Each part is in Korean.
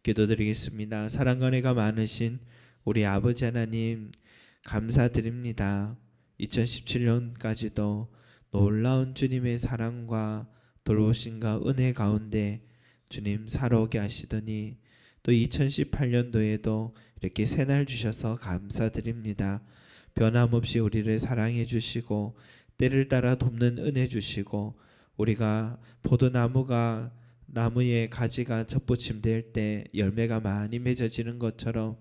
기도드리겠습니다. 사랑과 은혜가 많으신 우리 아버지 하나님 감사드립니다. 2017년까지도 놀라운 주님의 사랑과 돌보심과 은혜 가운데 주님 살아오게 하시더니 또 2018년도에도 이렇게 새날 주셔서 감사드립니다. 변함없이 우리를 사랑해 주시고 때를 따라 돕는 은혜 주시고 우리가 포도나무가 나무의 가지가 접붙임될 때 열매가 많이 맺어지는 것처럼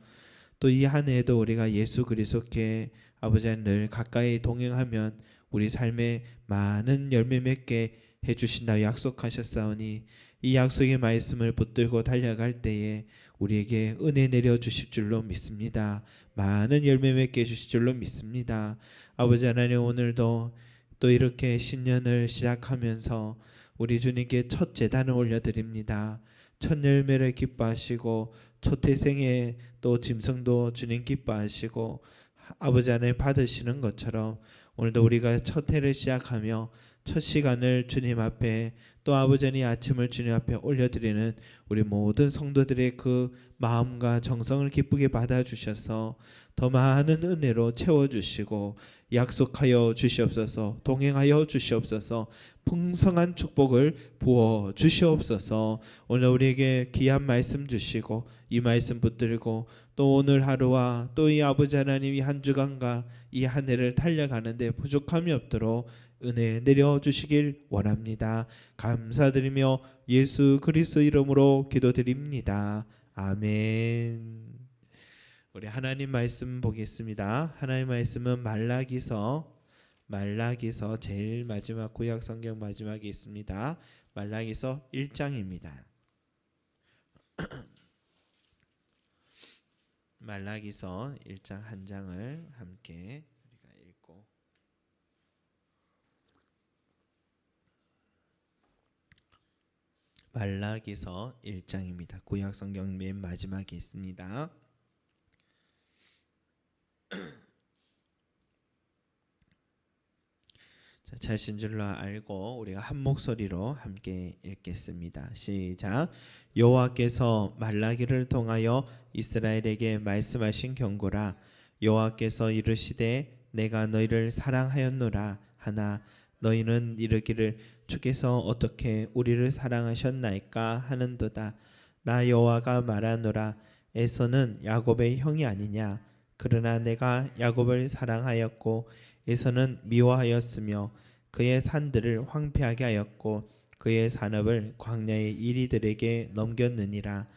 또 이 한 해에도 우리가 예수 그리스도께 아버지는 늘 가까이 동행하면 우리 삶에 많은 열매 맺게 해주신다 약속하셨사오니 이 약속의 말씀을 붙들고 달려갈 때에 우리에게 은혜 내려주실 줄로 믿습니다. 많은 열매 맺게 해주실 줄로 믿습니다. 아버지 하나님 오늘도 또 이렇게 신년을 시작하면서 우리 주님께 첫 제단을 올려드립니다. 첫 열매를 기뻐하시고 초태생에 또 짐승도 주님 기뻐하시고 아버지 하나님 받으시는 것처럼 오늘도 우리가 첫 해를 시작하며 첫 시간을 주님 앞에 또 아버지 하나님 아침을 주님 앞에 올려드리는 우리 모든 성도들의 그 마음과 정성을 기쁘게 받아주셔서 더 많은 은혜로 채워주시고 약속하여 주시옵소서. 동행하여 주시옵소서. 풍성한 축복을 부어 주시옵소서. 오늘 우리에게 귀한 말씀 주시고 이 말씀 붙들고 또 오늘 하루와 또 이 아버지 하나님이 한 주간과 이 한 해를 달려가는데 부족함이 없도록 은혜 내려주시길 원합니다. 감사드리며 예수 그리스도 이름으로 기도드립니다. 아멘. 우리 하나님 말씀 보겠습니다. 하나님 말씀은 말라기서 제일 마지막 구약 성경 마지막에 있습니다. 말라기서 1장입니다. 말라기서 1장 한 장을 함께 우리가 읽고 말라기서 1장입니다. 구약 성경 맨 마지막에 있습니다. 자신 줄로 알고 우리가 한 목소리로 함께 읽겠습니다. 시작. 여호와께서 말라기를 통하여 이스라엘에게 말씀하신 경고라. 여호와께서 이르시되 내가 너희를 사랑하였노라 하나 너희는 이르기를 주께서 어떻게 우리를 사랑하셨나이까 하는도다. 나 여호와가 말하노라. 에서는 야곱의 형이 아니냐. 그러나 내가 야곱을 사랑하였고 에서는 미워하였으며 그의 산들을 황폐하게 하였고 그의 산업을 광야의 이리들에게 넘겼느니라.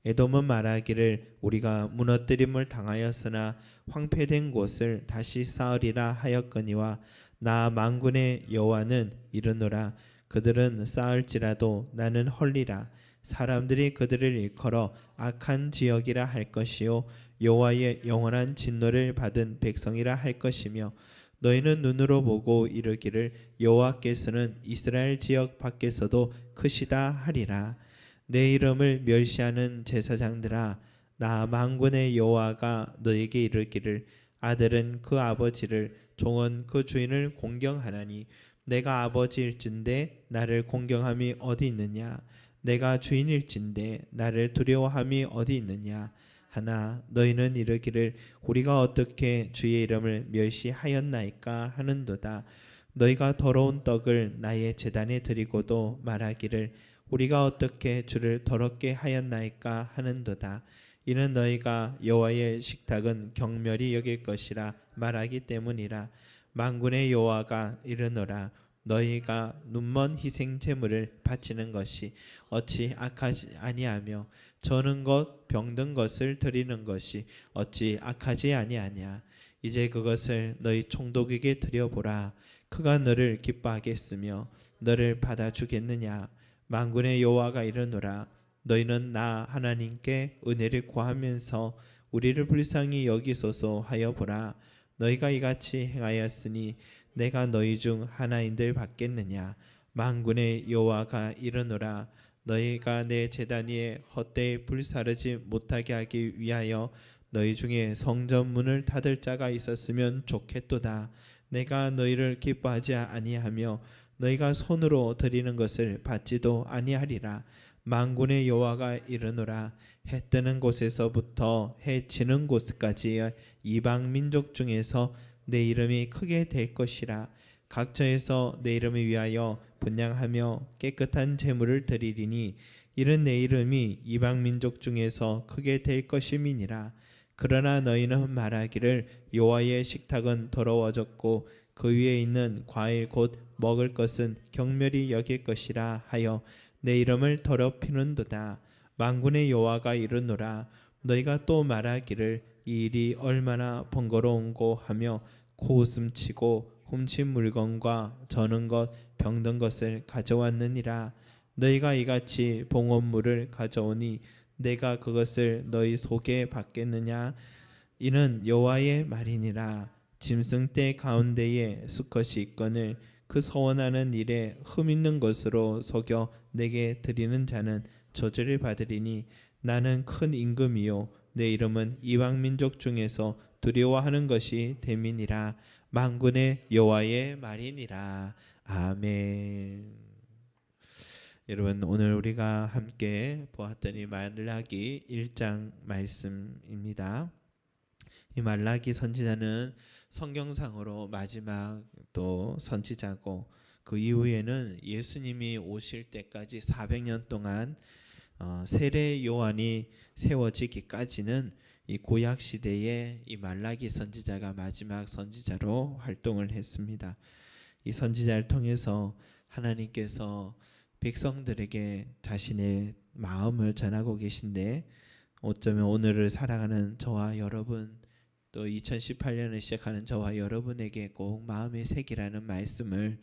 에돔은 말하기를 우리가 무너뜨림을 당하였으나 황폐된 곳을 다시 쌓으리라 하였거니와 나 만군의 여호와는 이르노라. 그들은 쌓을지라도 나는 헐리라. 사람들이 그들을 일컬어 악한 지역이라 할 것이요 여호와의 영원한 진노를 받은 백성이라 할 것이며 너희는 눈으로 보고 이르기를 여호와께서는 이스라엘 지역 밖에서도 크시다 하리라. 내 이름을 멸시하는 제사장들아 나 만군의 여호와가 너에게 이르기를 아들은 그 아버지를 종은 그 주인을 공경하나니 내가 아버지일진데 나를 공경함이 어디 있느냐. 내가 주인일진데 나를 두려워함이 어디 있느냐. 하나 너희는 이르기를 우리가 어떻게 주의 이름을 멸시하였나이까 하는도다. 너희가 더러운 떡을 나의 제단에 드리고도 말하기를 우리가 어떻게 주를 더럽게 하였나이까 하는도다. 이는 너희가 여호와의 식탁은 경멸히 여길 것이라 말하기 때문이라. 만군의 여호와가 이르노라. 너희가 눈먼 희생 제물을 바치는 것이 어찌 악하지 아니하며 저는 것 병든 것을 드리는 것이 어찌 악하지 아니하냐. 이제 그것을 너희 총독에게 드려보라. 그가 너를 기뻐하겠으며 너를 받아주겠느냐. 만군의 여호와가 이르노라. 너희는 나 하나님께 은혜를 구하면서 우리를 불쌍히 여기소서 하여 보라. 너희가 이같이 행하였으니 내가 너희 중 하나인들 받겠느냐. 만군의 여호와가 이르노라. 너희가 내 제단 위에 헛되이 불사르지 못하게 하기 위하여 너희 중에 성전 문을 닫을 자가 있었으면 좋겠도다. 내가 너희를 기뻐하지 아니하며 너희가 손으로 드리는 것을 받지도 아니하리라. 만군의 여호와가 이르노라. 해 뜨는 곳에서부터 해 지는 곳까지 이방 민족 중에서 내 이름이 크게 될 것이라. 각처에서 내 이름을 위하여 분향하며 깨끗한 제물을 드리리니 이는 내 이름이 이방 민족 중에서 크게 될 것임이니라. 그러나 너희는 말하기를 여호와의 식탁은 더러워졌고 그 위에 있는 과일 곧 먹을 것은 경멸히 여길 것이라 하여 내 이름을 더럽히는도다. 만군의 여호와가 이르노라. 너희가 또 말하기를 이 일이 얼마나 번거로운고 하며 고웃음치고 훔친 물건과 저는 것 병든 것을 가져왔느니라. 너희가 이같이 봉헌물을 가져오니 내가 그것을 너희 속에 받겠느냐. 이는 여호와의 말이니라. 짐승 떼 가운데에 수컷이 있거늘 그 서원하는 일에 흠 있는 것으로 속여 내게 드리는 자는 저주를 받으리니 나는 큰 임금이요 내 이름은 이방 민족 중에서 두려워하는 것이 됨이니라. 만군의 여호와의 말이니라. 아멘. 여러분, 오늘 우리가 함께 보았던 이 말라기 1장 말씀입니다. 이 말라기 선지자는 성경상으로 마지막 또 선지자고, 그 이후에는 예수님이 오실 때까지 400년 동안 세례 요한이 세워지기까지는 이 구약 시대에 이 말라기 선지자가 마지막 선지자로 활동을 했습니다. 이 선지자를 통해서 하나님께서 백성들에게 자신의 마음을 전하고 계신데, 어쩌면 오늘을 살아가는 저와 여러분, 또 2018년을 시작하는 저와 여러분에게 꼭 마음의 색이라는 말씀을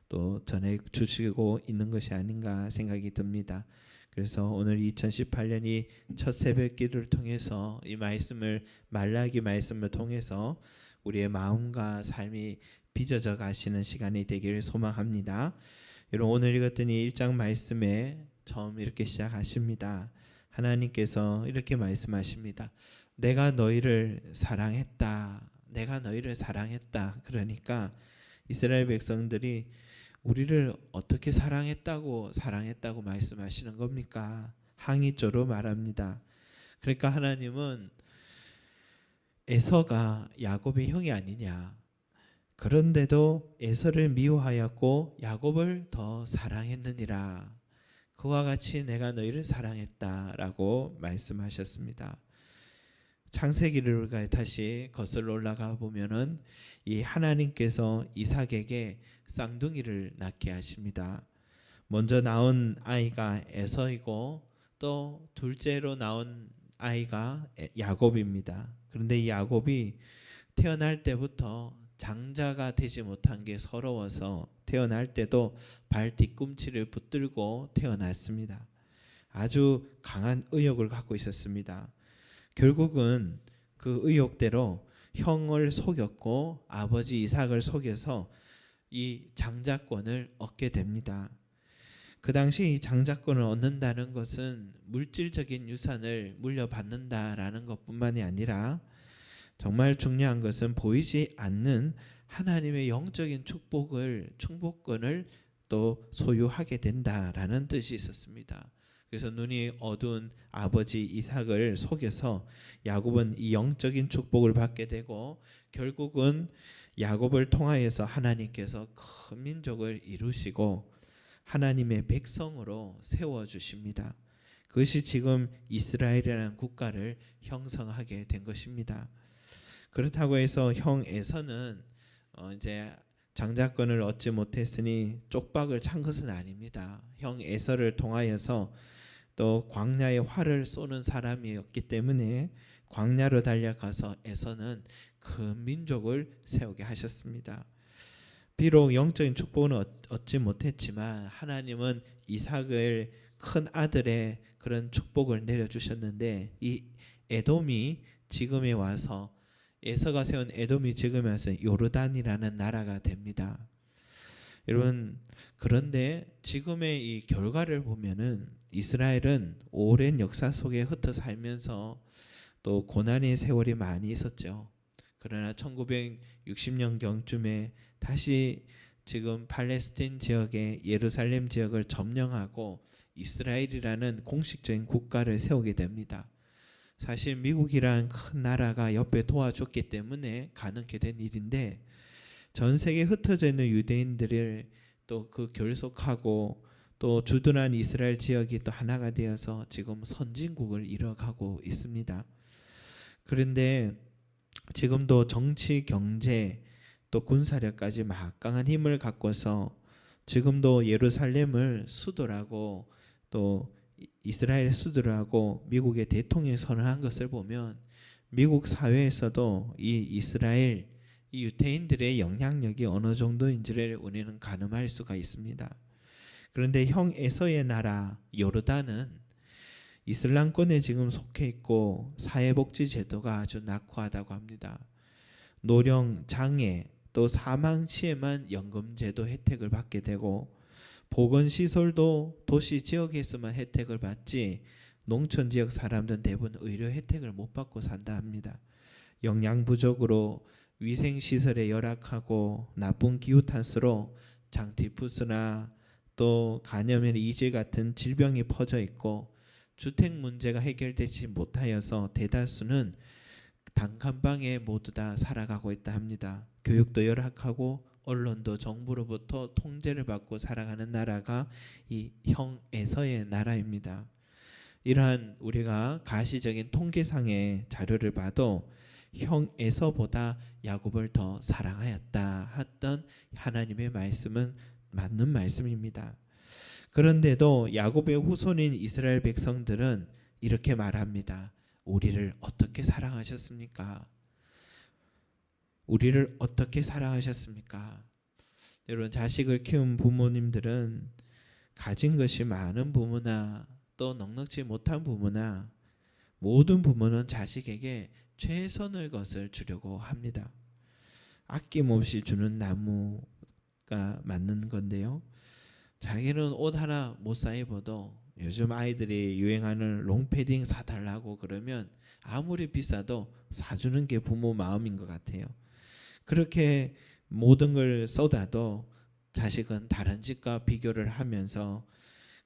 또 전해 주시고 있는 것이 아닌가 생각이 듭니다. 그래서 오늘 2018년이 첫 새벽 기도를 통해서 이 말씀을, 말라기 말씀을 통해서 우리의 마음과 삶이 빚어져 가시는 시간이 되기를 소망합니다. 여러분, 오늘 읽었던 이 1장 말씀에 처음 이렇게 시작하십니다. 하나님께서 이렇게 말씀하십니다. 내가 너희를 사랑했다. 내가 너희를 사랑했다. 그러니까 이스라엘 백성들이 우리를 어떻게 사랑했다고 말씀하시는 겁니까? 항의조로 말합니다. 그러니까 하나님은 에서가 야곱의 형이 아니냐, 그런데도 에서를 미워하였고 야곱을 더 사랑했느니라. 그와 같이 내가 너희를 사랑했다라고 말씀하셨습니다. 창세기를 우리가 다시 거슬러 올라가 보면은 이 하나님께서 이삭에게 쌍둥이를 낳게 하십니다. 먼저 낳은 아이가 에서이고 또 둘째로 낳은 아이가 야곱입니다. 그런데 이 야곱이 태어날 때부터 장자가 되지 못한 게 서러워서 태어날 때도 발 뒤꿈치를 붙들고 태어났습니다. 아주 강한 의욕을 갖고 있었습니다. 결국은 그 의욕대로 형을 속였고 아버지 이삭을 속여서 이 장자권을 얻게 됩니다. 그 당시 이 장자권을 얻는다는 것은 물질적인 유산을 물려받는다라는 것뿐만이 아니라 정말 중요한 것은 보이지 않는 하나님의 영적인 축복권을 또 소유하게 된다라는 뜻이 있었습니다. 그래서 눈이 어두운 아버지 이삭을 속여서 야곱은 이 영적인 축복을 받게 되고, 결국은 야곱을 통하여서 하나님께서 큰 민족을 이루시고 하나님의 백성으로 세워주십니다. 그것이 지금 이스라엘이라는 국가를 형성하게 된 것입니다. 그렇다고 해서 형 에서는 이제 장자권을 얻지 못했으니 쪽박을 찬 것은 아닙니다. 형 에서를 통하여서 또 광야에 활을 쏘는 사람이었기 때문에 광야로 달려가서 에서는 그 민족을 세우게 하셨습니다. 비록 영적인 축복은 얻지 못했지만 하나님은 이삭을 큰 아들의 그런 축복을 내려주셨는데, 이 에돔이 지금에 와서, 에서가 세운 에돔이 지금에 와서 요르단이라는 나라가 됩니다. 여러분, 그런데 지금의 이 결과를 보면은 이스라엘은 오랜 역사 속에 흩어 살면서 또 고난의 세월이 많이 있었죠. 그러나 1960년 경쯤에 다시 지금 팔레스틴 지역의 예루살렘 지역을 점령하고 이스라엘이라는 공식적인 국가를 세우게 됩니다. 사실 미국이란 큰 나라가 옆에 도와줬기 때문에 가능하게 된 일인데, 전 세계에 흩어져 있는 유대인들을 또 그 결속하고 또 주둔한 이스라엘 지역이 또 하나가 되어서 지금 선진국을 이뤄가고 있습니다. 그런데 지금도 정치, 경제, 또 군사력까지 막강한 힘을 갖고서 지금도 예루살렘을 수도라고 또 이스라엘의 수도라고 미국의 대통령이 선언한 것을 보면 미국 사회에서도 이 이스라엘, 이 유대인들의 영향력이 어느 정도인지를 우리는 가늠할 수가 있습니다. 그런데 형 에서의 나라 요르단은 이슬람권에 지금 속해 있고 사회복지 제도가 아주 낙후하다고 합니다. 노령, 장애, 또 사망 시에만 연금제도 혜택을 받게 되고, 보건시설도 도시 지역에서만 혜택을 받지 농촌 지역 사람들은 대부분 의료 혜택을 못 받고 산다 합니다. 영양 부족으로 위생시설에 열악하고 나쁜 기후탄수로 장티푸스나 또 간염이나 이질 같은 질병이 퍼져 있고, 주택 문제가 해결되지 못하여서 대다수는 단칸방에 모두 다 살아가고 있다 합니다. 교육도 열악하고 언론도 정부로부터 통제를 받고 살아가는 나라가 이 형 에서의 나라입니다. 이러한 우리가 가시적인 통계상의 자료를 봐도 형 에서보다 야곱을 더 사랑하였다 했던 하나님의 말씀은 맞는 말씀입니다. 그런데도 야곱의 후손인 이스라엘 백성들은 이렇게 말합니다. 우리를 어떻게 사랑하셨습니까? 우리를 어떻게 사랑하셨습니까? 여러분, 자식을 키운 부모님들은 가진 것이 많은 부모나 또 넉넉지 못한 부모나 모든 부모는 자식에게 최선의 것을 주려고 합니다. 아낌없이 주는 나무가 맞는 건데요. 자기는 옷 하나 못 사 입어도 요즘 아이들이 유행하는 롱패딩 사달라고 그러면 아무리 비싸도 사주는 게 부모 마음인 것 같아요. 그렇게 모든 걸 쏟아도 자식은 다른 집과 비교를 하면서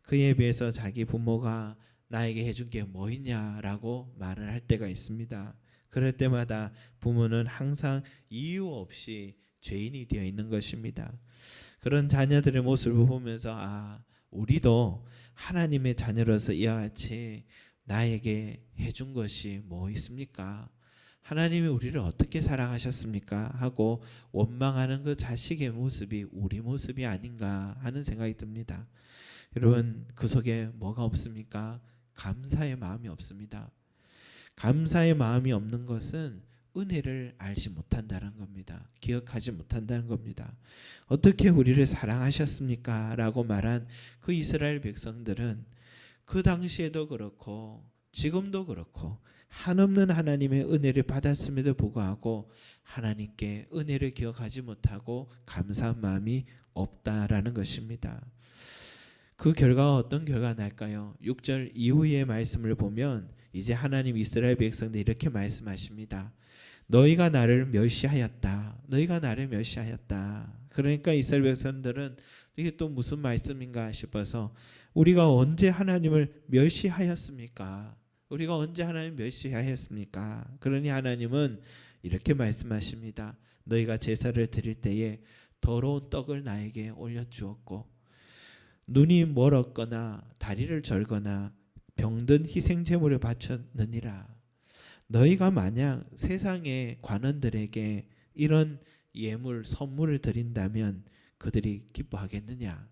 그에 비해서 자기 부모가 나에게 해준 게 뭐 있냐라고 말을 할 때가 있습니다. 그럴 때마다 부모는 항상 이유 없이 죄인이 되어 있는 것입니다. 그런 자녀들의 모습을 보면서 우리도 하나님의 자녀로서 이와 같이 나에게 해준 것이 뭐 있습니까? 하나님이 우리를 어떻게 사랑하셨습니까? 하고 원망하는 그 자식의 모습이 우리 모습이 아닌가 하는 생각이 듭니다. 여러분, 그 속에 뭐가 없습니까? 감사의 마음이 없습니다. 감사의 마음이 없는 것은 은혜를 알지 못한다는 겁니다. 기억하지 못한다는 겁니다. 어떻게 우리를 사랑하셨습니까? 라고 말한 그 이스라엘 백성들은 그 당시에도 그렇고 지금도 그렇고 한없는 하나님의 은혜를 받았음에도 불구하고 하나님께 은혜를 기억하지 못하고 감사한 마음이 없다라는 것입니다. 그 결과가 어떤 결과가 날까요? 6절 이후의 말씀을 보면 이제 하나님 이스라엘 백성들이 이렇게 말씀하십니다. 너희가 나를 멸시하였다. 너희가 나를 멸시하였다. 그러니까 이스라엘 백성들은 이게 또 무슨 말씀인가 싶어서 우리가 언제 하나님을 멸시하였습니까? 우리가 언제 하나님을 멸시하였습니까? 그러니 하나님은 이렇게 말씀하십니다. 너희가 제사를 드릴 때에 더러운 떡을 나에게 올려주었고 눈이 멀었거나 다리를 절거나 병든 희생제물을 바쳤느니라. 너희가 만약 세상의 관원들에게 이런 예물 선물을 드린다면 그들이 기뻐하겠느냐?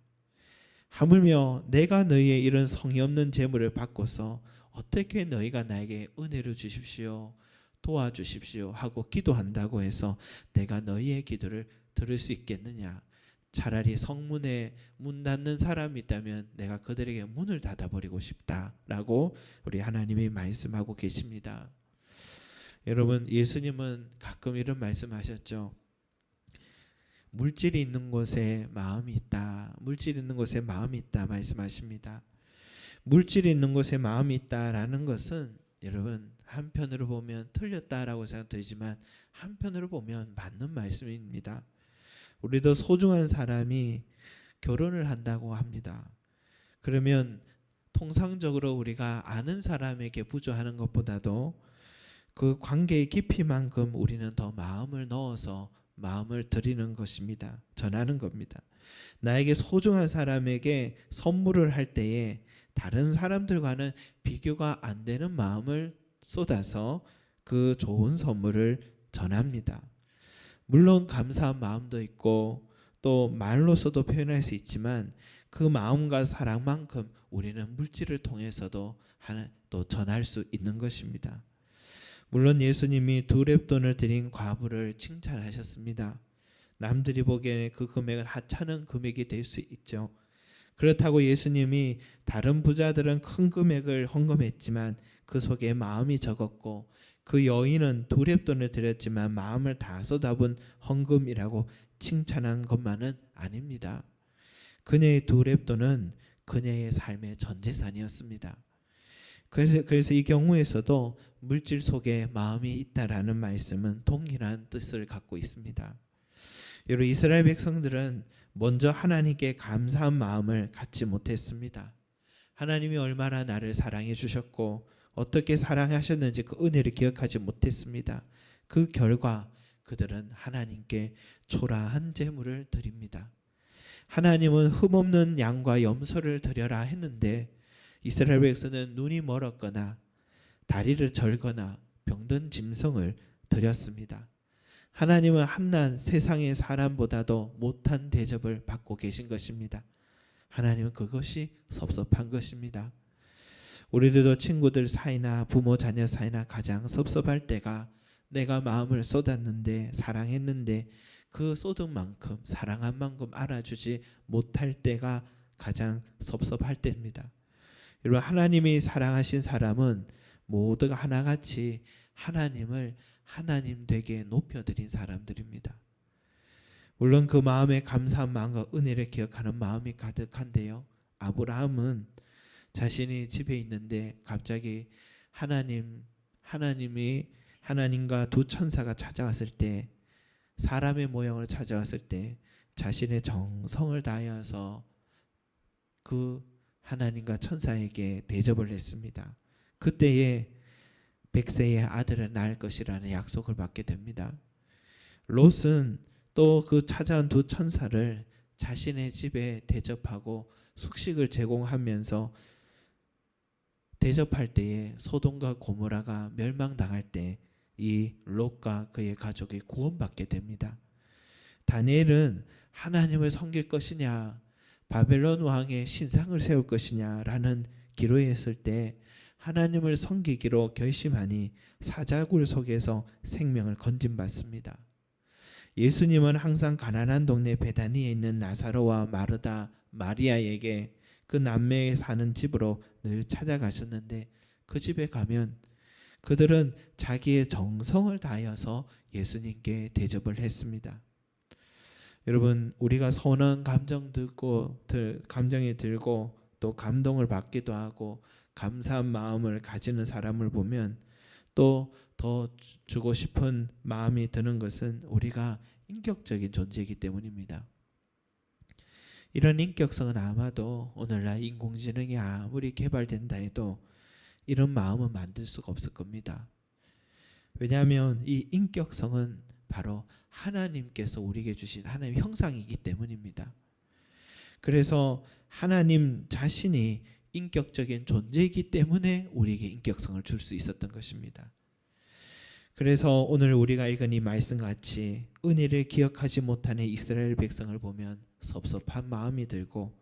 하물며 내가 너희의 이런 성의 없는 제물을 받고서 어떻게 너희가 나에게 은혜를 주십시오, 도와주십시오 하고 기도한다고 해서 내가 너희의 기도를 들을 수 있겠느냐? 차라리 성문에 문 닫는 사람이 있다면 내가 그들에게 문을 닫아버리고 싶다라고 우리 하나님이 말씀하고 계십니다. 여러분, 예수님은 가끔 이런 말씀하셨죠. 물질이 있는 곳에 마음이 있다. 물질이 있는 곳에 마음이 있다 말씀하십니다. 물질이 있는 곳에 마음이 있다라는 것은 여러분 한편으로 보면 틀렸다라고 생각되지만 한편으로 보면 맞는 말씀입니다. 우리도 소중한 사람이 결혼을 한다고 합니다. 그러면 통상적으로 우리가 아는 사람에게 부조하는 것보다도 그 관계의 깊이만큼 우리는 더 마음을 넣어서 마음을 드리는 것입니다. 전하는 겁니다. 나에게 소중한 사람에게 선물을 할 때에 다른 사람들과는 비교가 안 되는 마음을 쏟아서 그 좋은 선물을 전합니다. 물론 감사한 마음도 있고 또 말로서도 표현할 수 있지만 그 마음과 사랑만큼 우리는 물질을 통해서도 또 전할 수 있는 것입니다. 물론 예수님이 2렙돈을 드린 과부를 칭찬하셨습니다. 남들이 보기에는 그 금액은 하찮은 금액이 될 수 있죠. 그렇다고 예수님이 다른 부자들은 큰 금액을 헌금했지만 그 속에 마음이 적었고 그 여인은 2렙돈을 드렸지만 마음을 다 쏟아부은 헌금이라고 칭찬한 것만은 아닙니다. 그녀의 2렙돈은 그녀의 삶의 전 재산이었습니다. 그래서 이 경우에서도 물질 속에 마음이 있다라는 말씀은 동일한 뜻을 갖고 있습니다. 여러분, 이스라엘 백성들은 먼저 하나님께 감사한 마음을 갖지 못했습니다. 하나님이 얼마나 나를 사랑해 주셨고 어떻게 사랑하셨는지 그 은혜를 기억하지 못했습니다. 그 결과 그들은 하나님께 초라한 제물을 드립니다. 하나님은 흠없는 양과 염소를 드려라 했는데 이스라엘 백성은 눈이 멀었거나 다리를 절거나 병든 짐승을 드렸습니다. 하나님은 한낱 세상의 사람보다도 못한 대접을 받고 계신 것입니다. 하나님은 그것이 섭섭한 것입니다. 우리들도 친구들 사이나 부모 자녀 사이나 가장 섭섭할 때가 내가 마음을 쏟았는데 사랑했는데 그 쏟은 만큼 사랑한 만큼 알아주지 못할 때가 가장 섭섭할 때입니다. 여러분, 하나님이 사랑하신 사람은 모두가 하나같이 하나님을 하나님 되게 높여드린 사람들입니다. 물론 그 마음에 감사한 마음과 은혜를 기억하는 마음이 가득한데요. 아브라함은 자신이 집에 있는데 갑자기 하나님과 두 천사가 찾아왔을 때, 사람의 모양으로 찾아왔을 때 자신의 정성을 다하여서 그 하나님과 천사에게 대접을 했습니다. 그때에 100세의 아들을 낳을 것이라는 약속을 받게 됩니다. 롯은 또 그 찾아온 두 천사를 자신의 집에 대접하고 숙식을 제공하면서 대접할 때에 소돔과 고모라가 멸망당할 때 이 롯과 그의 가족이 구원받게 됩니다. 다니엘은 하나님을 섬길 것이냐 바벨론 왕의 신상을 세울 것이냐라는 기로했을 때 하나님을 섬기기로 결심하니 사자굴 속에서 생명을 건진받습니다. 예수님은 항상 가난한 동네 베다니에 있는 나사로와 마르다, 마리아에게 그 남매에 사는 집으로 늘 찾아가셨는데 그 집에 가면 그들은 자기의 정성을 다하여서 예수님께 대접을 했습니다. 여러분, 우리가 선한 감정이 들고 또 감동을 받기도 하고 감사한 마음을 가지는 사람을 보면 또 더 주고 싶은 마음이 드는 것은 우리가 인격적인 존재이기 때문입니다. 이런 인격성은 아마도 오늘날 인공지능이 아무리 개발된다 해도 이런 마음은 만들 수가 없을 겁니다. 왜냐하면 이 인격성은 바로 하나님께서 우리에게 주신 하나님의 형상이기 때문입니다. 그래서 하나님 자신이 인격적인 존재이기 때문에 우리에게 인격성을 줄 수 있었던 것입니다. 그래서 오늘 우리가 읽은 이 말씀같이 은혜를 기억하지 못하는 이스라엘 백성을 보면 섭섭한 마음이 들고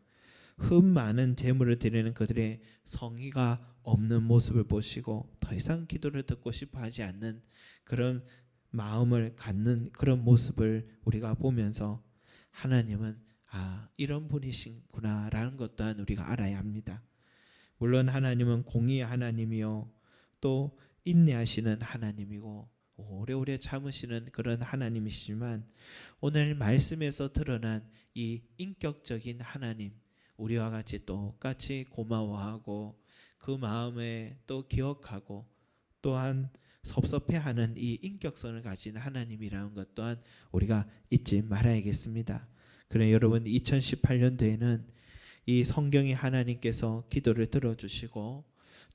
흠 많은 제물을 드리는 그들의 성의가 없는 모습을 보시고 더 이상 기도를 듣고 싶어 하지 않는 그런 마음을 갖는 그런 모습을 우리가 보면서 하나님은 이런 분이시구나 라는 것 또한 우리가 알아야 합니다. 물론 하나님은 공의의 하나님이요 또 인내하시는 하나님이고 오래오래 참으시는 그런 하나님이시지만 오늘 말씀에서 드러난 이 인격적인 하나님, 우리와 같이 똑같이 고마워하고 그 마음에 또 기억하고 또한 섭섭해하는 이 인격성을 가진 하나님이라는 것 또한 우리가 잊지 말아야겠습니다. 그래 여러분, 2018년도에는 이 성경이 하나님께서 기도를 들어주시고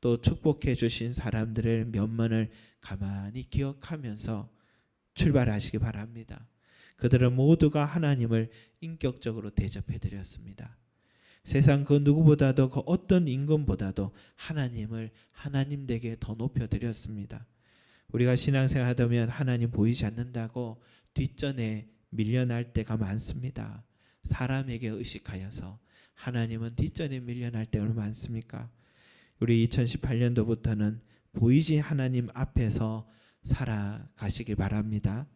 또 축복해 주신 사람들의 면면을 가만히 기억하면서 출발하시기 바랍니다. 그들은 모두가 하나님을 인격적으로 대접해 드렸습니다. 세상 그 누구보다도 그 어떤 임금보다도 하나님을 하나님 되게 더 높여 드렸습니다. 우리가 신앙생활 하다 보면 하나님 보이지 않는다고 뒷전에 밀려날 때가 많습니다. 사람에게 의식하여서 하나님은 뒷전에 밀려날 때가 많습니까? 우리 2018년도부터는 보이지 하나님 앞에서 살아가시길 바랍니다.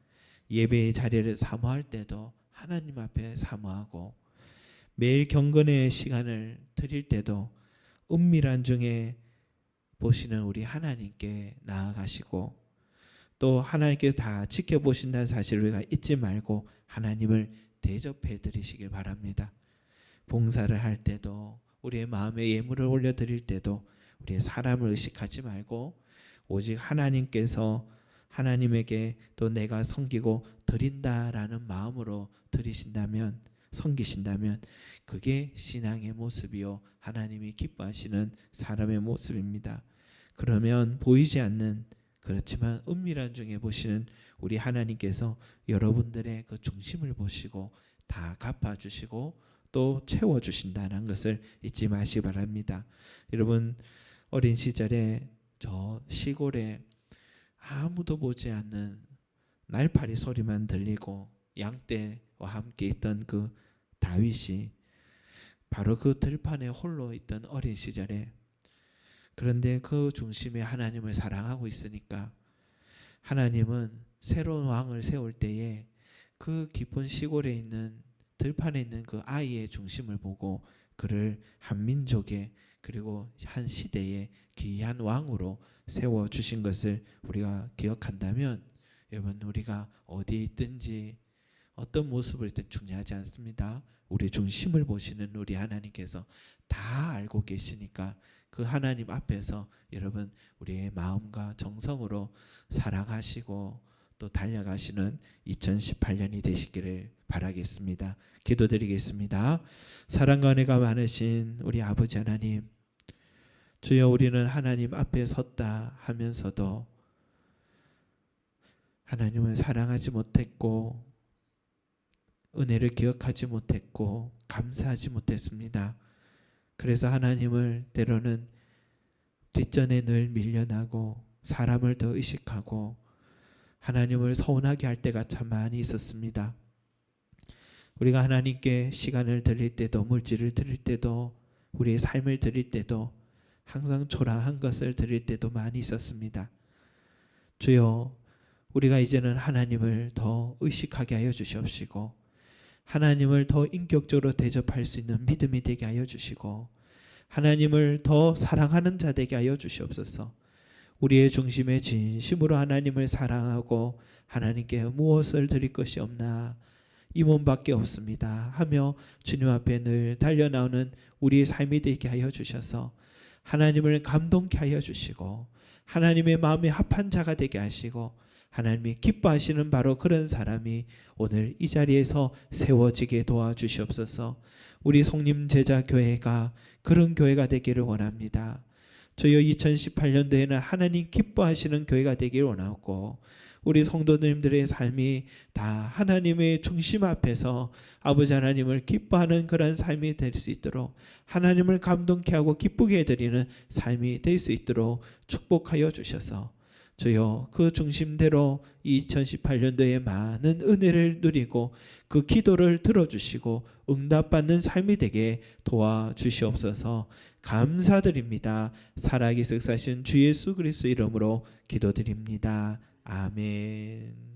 예배의 자리를 사모할 때도 하나님 앞에 사모하고 매일 경건의 시간을 드릴 때도 은밀한 중에 보시는 우리 하나님께 나아가시고 또 하나님께서 다 지켜보신다는 사실을 우리가 잊지 말고 하나님을 대접해 드리시길 바랍니다. 봉사를 할 때도 우리의 마음에 예물을 올려드릴 때도 우리의 사람을 의식하지 말고 오직 하나님께서 하나님에게 또 내가 섬기고 드린다라는 마음으로 드리신다면 섬기신다면 그게 신앙의 모습이요 하나님이 기뻐하시는 사람의 모습입니다. 그러면 보이지 않는 그렇지만 은밀한 중에 보시는 우리 하나님께서 여러분들의 그 중심을 보시고 다 갚아주시고 또 채워주신다는 것을 잊지 마시기 바랍니다. 여러분 어린 시절에 저 시골에 아무도 보지 않는 날파리 소리만 들리고 양떼와 함께 있던 그 다윗이 바로 그 들판에 홀로 있던 어린 시절에 그런데 그 중심에 하나님을 사랑하고 있으니까 하나님은 새로운 왕을 세울 때에 그 깊은 시골에 있는 들판에 있는 그 아이의 중심을 보고 그를 한 민족의 그리고 한 시대의 귀한 왕으로 세워주신 것을 우리가 기억한다면 여러분 우리가 어디에 있든지 어떤 모습을 든 중요하지 않습니다. 우리 중심을 보시는 우리 하나님께서 다 알고 계시니까 그 하나님 앞에서 여러분 우리의 마음과 정성으로 사랑하시고 또 달려가시는 2018년이 되시기를 바라겠습니다. 기도드리겠습니다. 사랑과 은혜가 많으신 우리 아버지 하나님, 주여 우리는 하나님 앞에 섰다 하면서도 하나님을 사랑하지 못했고 은혜를 기억하지 못했고 감사하지 못했습니다. 그래서 하나님을 때로는 뒷전에 늘 밀려나고 사람을 더 의식하고 하나님을 서운하게 할 때가 참 많이 있었습니다. 우리가 하나님께 시간을 드릴 때도 물질을 드릴 때도 우리의 삶을 드릴 때도 항상 초라한 것을 드릴 때도 많이 있었습니다. 주여 우리가 이제는 하나님을 더 의식하게 하여 주시옵시고 하나님을 더 인격적으로 대접할 수 있는 믿음이 되게 하여 주시고 하나님을 더 사랑하는 자 되게 하여 주시옵소서. 우리의 중심에 진심으로 하나님을 사랑하고 하나님께 무엇을 드릴 것이 없나 이 몸밖에 없습니다 하며 주님 앞에 늘 달려나오는 우리의 삶이 되게 하여 주셔서 하나님을 감동케 하여 주시고 하나님의 마음에 합한 자가 되게 하시고 하나님이 기뻐하시는 바로 그런 사람이 오늘 이 자리에서 세워지게 도와주시옵소서. 우리 송림제자교회가 그런 교회가 되기를 원합니다. 주여 2018년도에는 하나님 기뻐하시는 교회가 되기를 원하고 우리 성도님들의 삶이 다 하나님의 중심 앞에서 아버지 하나님을 기뻐하는 그런 삶이 될 수 있도록 하나님을 감동케 하고 기쁘게 해드리는 삶이 될 수 있도록 축복하여 주셔서 주여 그 중심대로 2018년도에 많은 은혜를 누리고 그 기도를 들어주시고 응답받는 삶이 되게 도와주시옵소서. 감사드립니다. 살아계신 주 예수 그리스도 이름으로 기도드립니다. 아멘.